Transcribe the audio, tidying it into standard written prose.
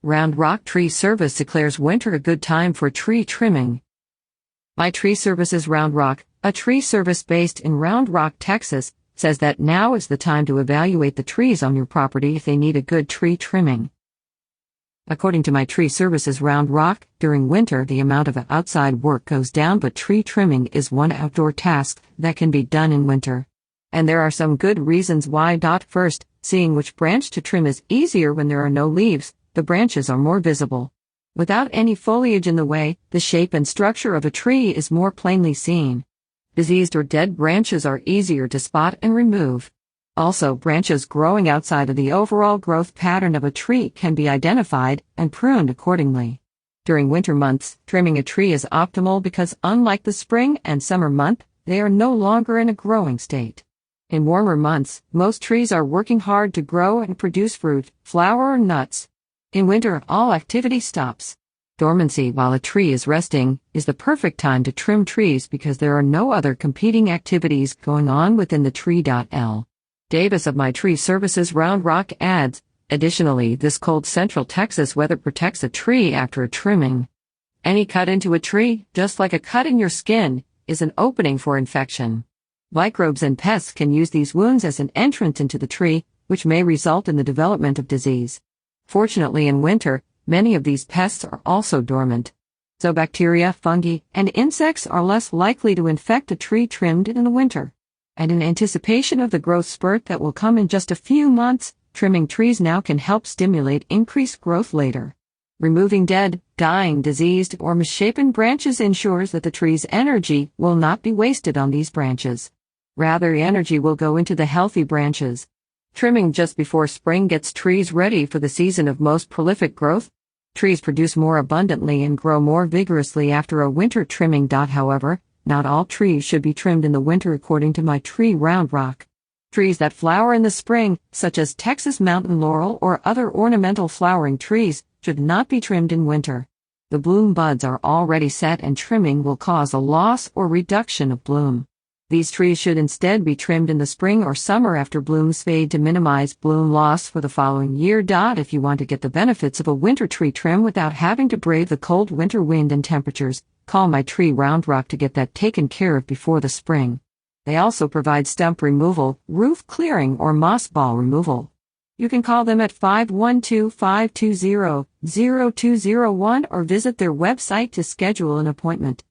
Round Rock Tree Service declares winter a good time for tree trimming. My Tree Service is Round Rock, a tree service based in Round Rock, Texas, says that now is the time to evaluate the trees on your property if they need a good tree trimming. According to My Tree Service's Round Rock, during winter the amount of outside work goes down, but tree trimming is one outdoor task that can be done in winter. And there are some good reasons why. First, seeing which branch to trim is easier when there are no leaves. The branches are more visible. Without any foliage in the way, the shape and structure of a tree is more plainly seen. Diseased or dead branches are easier to spot and remove. Also, branches growing outside of the overall growth pattern of a tree can be identified and pruned accordingly. During winter months, trimming a tree is optimal because unlike the spring and summer month, they are no longer in a growing state. In warmer months, most trees are working hard to grow and produce fruit, flower, or nuts. In winter, all activity stops. Dormancy while a tree is resting is the perfect time to trim trees because there are no other competing activities going on within the tree. L. Davis of My Tree Services Round Rock adds, additionally, this cold central Texas weather protects a tree after a trimming. Any cut into a tree, just like a cut in your skin, is an opening for infection. Microbes and pests can use these wounds as an entrance into the tree, which may result in the development of disease. Fortunately, in winter, many of these pests are also dormant. So bacteria, fungi, and insects are less likely to infect a tree trimmed in the winter. And in anticipation of the growth spurt that will come in just a few months, trimming trees now can help stimulate increased growth later. Removing dead, dying, diseased, or misshapen branches ensures that the tree's energy will not be wasted on these branches. Rather, the energy will go into the healthy branches. Trimming just before spring gets trees ready for the season of most prolific growth. Trees produce more abundantly and grow more vigorously after a winter trimming. However, not all trees should be trimmed in the winter according to My Tree Round Rock. Trees that flower in the spring, such as Texas mountain laurel or other ornamental flowering trees, should not be trimmed in winter. The bloom buds are already set and trimming will cause a loss or reduction of bloom. These trees should instead be trimmed in the spring or summer after blooms fade to minimize bloom loss for the following year. If you want to get the benefits of a winter tree trim without having to brave the cold winter wind and temperatures, call My Tree Round Rock to get that taken care of before the spring. They also provide stump removal, roof clearing, or moss ball removal. You can call them at 512-520-0201 or visit their website to schedule an appointment.